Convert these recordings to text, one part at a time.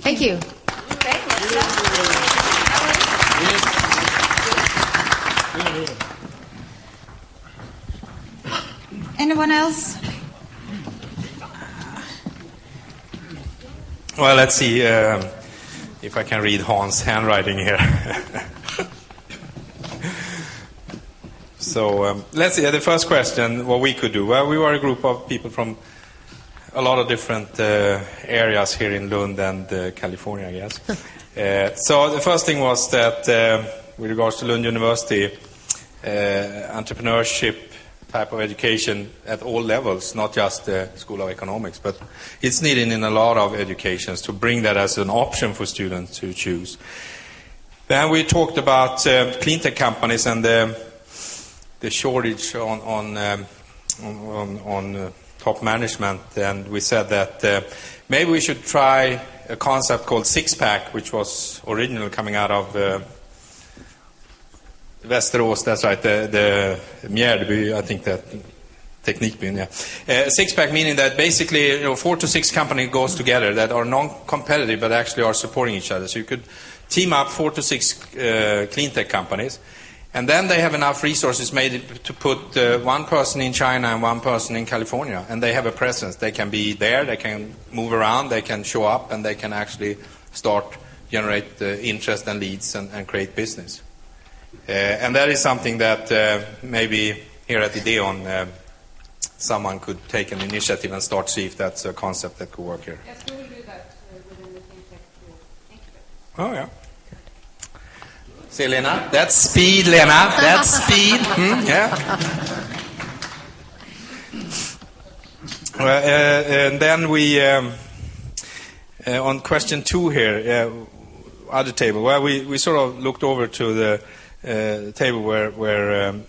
Thank you. Okay, Anyone else? Well, let's see if I can read Hans' handwriting here. So let's see. The first question, what we could do. Well, we were a group of people from a lot of different areas here in Lund and California, I guess. So the first thing was that with regards to Lund University, entrepreneurship type of education at all levels, not just the School of Economics, but it's needed in a lot of educations to bring that as an option for students to choose. Then we talked about clean tech companies and the shortage on top management, and we said that maybe we should try a concept called six-pack, which was originally coming out of Västerås, that's right, the Mjärdby, I think that Teknikbyn, yeah. Six-pack meaning that basically 4 to 6 companies goes together that are non-competitive but actually are supporting each other. So you could team up 4 to 6 clean tech companies, and then they have enough resources made to put one person in China and one person in California, and they have a presence. They can be there, they can move around, they can show up, and they can actually start generate interest and leads and create business. And that is something that maybe here at Ideon someone could take an initiative and start to see if that's a concept that could work here. Yes, we will do that within the FinTech incubator. Oh, yeah. See, Lena? That's speed, Lena. That's speed. Yeah. Well, and then we, on question 2 here, other table, well, we sort of looked over to the table where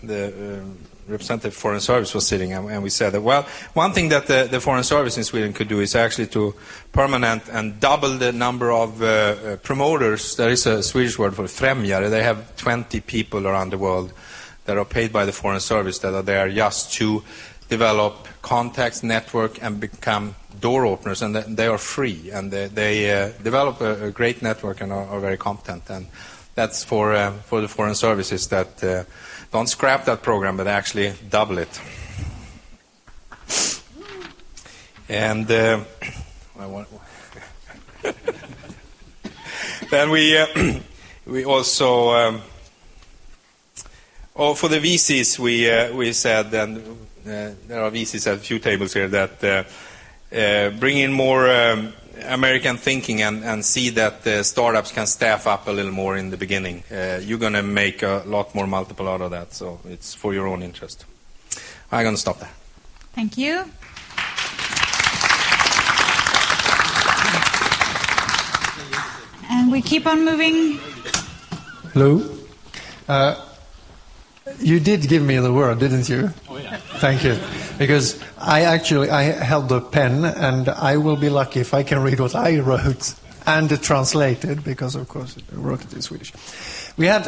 the representative Foreign Service was sitting, and we said that, well, one thing that the Foreign Service in Sweden could do is actually to permanent and double the number of promoters. There is a Swedish word for främjare. They have 20 people around the world that are paid by the Foreign Service that are there just to develop contacts, network, and become door openers, and they are free, and they develop a great network and are very competent. And that's for the Foreign Services that don't scrap that program, but actually double it. And then we also for the VCs we said, and there are VCs at a few tables here that bring in more American thinking and see that startups can staff up a little more in the beginning. You're going to make a lot more multiple out of that, so it's for your own interest. I'm going to stop there. Thank you. And we keep on moving. Hello. You did give me the word, didn't you? Oh, yeah. Thank you. Because I held the pen, and I will be lucky if I can read what I wrote and translate it, because, of course, I wrote it in Swedish. We had,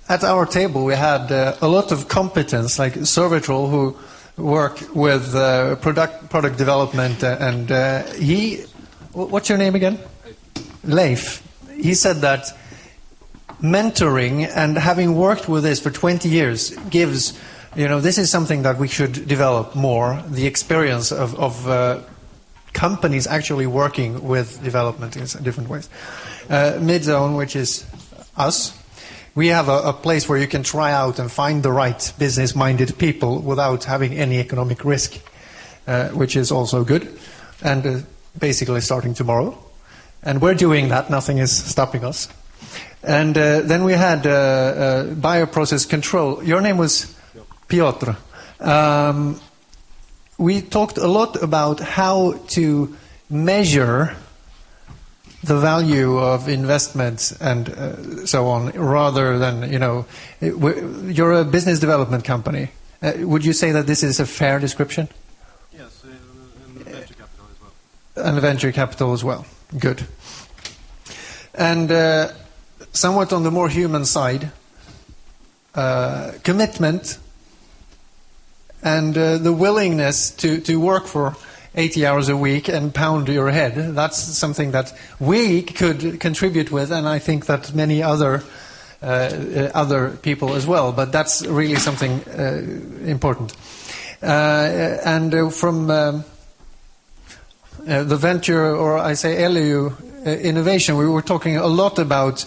at our table, we had a lot of competence, like Servitrol, who work with product development, and what's your name again? Leif. He said that mentoring and having worked with this for 20 years gives, this is something that we should develop more, the experience of companies actually working with development in different ways. Midzone, which is us, we have a place where you can try out and find the right business-minded people without having any economic risk, which is also good, and basically starting tomorrow. And we're doing that, nothing is stopping us. And then we had bioprocess control. Your name was Piotr. We talked a lot about how to measure the value of investments and so on, rather than, you're a business development company. Would you say that this is a fair description? Yes, and venture capital as well. And venture capital as well. Good. And somewhat on the more human side, commitment and the willingness to work for 80 hours a week and pound your head. That's something that we could contribute with, and I think that many other people as well. But that's really something important. And from the venture, or I say LU innovation, we were talking a lot about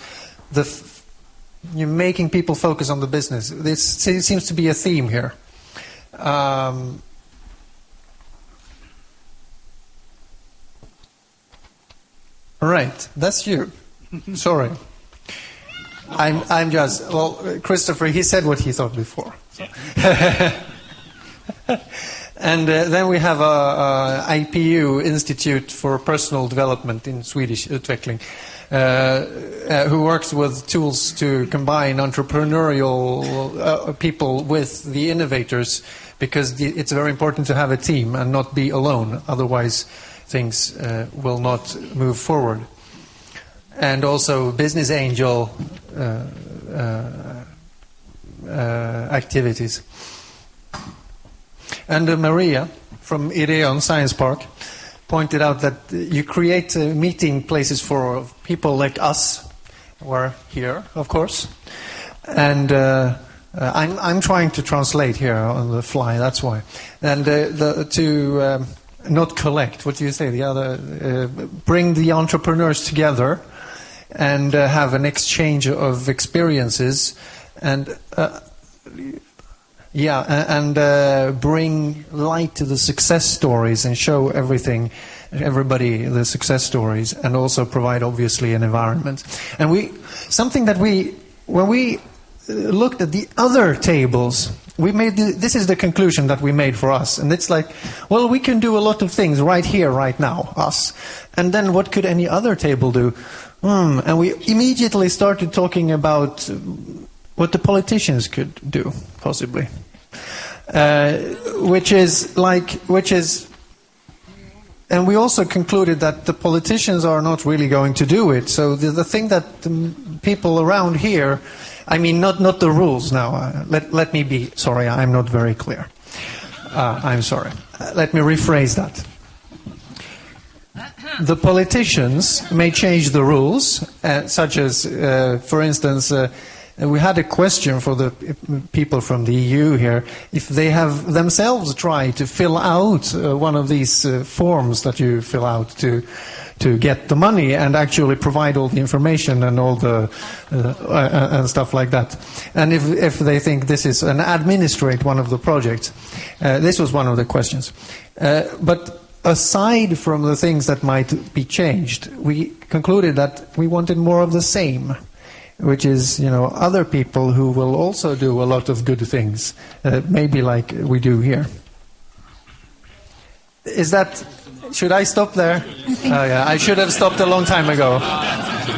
making people focus on the business. This seems to be a theme here. All right, that's you. Sorry. I'm just, Christopher, he said what he thought before. So. And then we have a IPU, Institute for Personal Development in Swedish, Utveckling, who works with tools to combine entrepreneurial people with the innovators, because it's very important to have a team and not be alone, otherwise things will not move forward. And also business angel activities. And Maria from Ideon Science Park pointed out that you create meeting places for people like us, who are here, of course. And I'm trying to translate here on the fly, that's why. And to not collect, what do you say? The other, bring the entrepreneurs together and have an exchange of experiences and bring light to the success stories and show everybody the success stories, and also provide obviously an environment. And when we looked at the other tables, we made this is the conclusion that we made for us, and it's like, well, we can do a lot of things right here, right now, us. And then what could any other table do? And we immediately started talking about what the politicians could do, possibly, and we also concluded that the politicians are not really going to do it. So the thing that the people around here, I mean, not the rules now. Let me be sorry, I'm not very clear. I'm sorry. Let me rephrase that. The politicians may change the rules, such as, for instance, we had a question for the people from the EU here, if they have themselves tried to fill out one of these forms that you fill out to get the money and actually provide all the information and all the and stuff like that. And if they think this is an administrate one of the projects, this was one of the questions. But aside from the things that might be changed, we concluded that we wanted more of the same, which is, other people who will also do a lot of good things, maybe like we do here. Should I stop there? Yeah, I should have stopped a long time ago.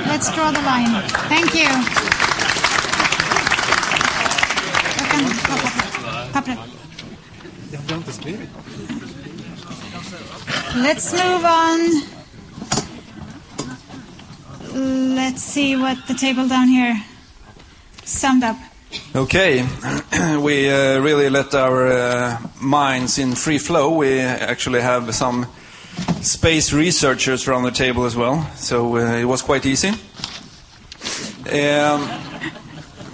Let's draw the line. Thank you. Let's move on. Let's see what the table down here summed up. Okay, we really let our minds in free flow. We actually have some space researchers around the table as well, so it was quite easy.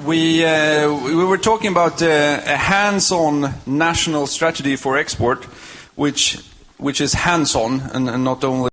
We were talking about a hands-on national strategy for export, which is hands-on and not only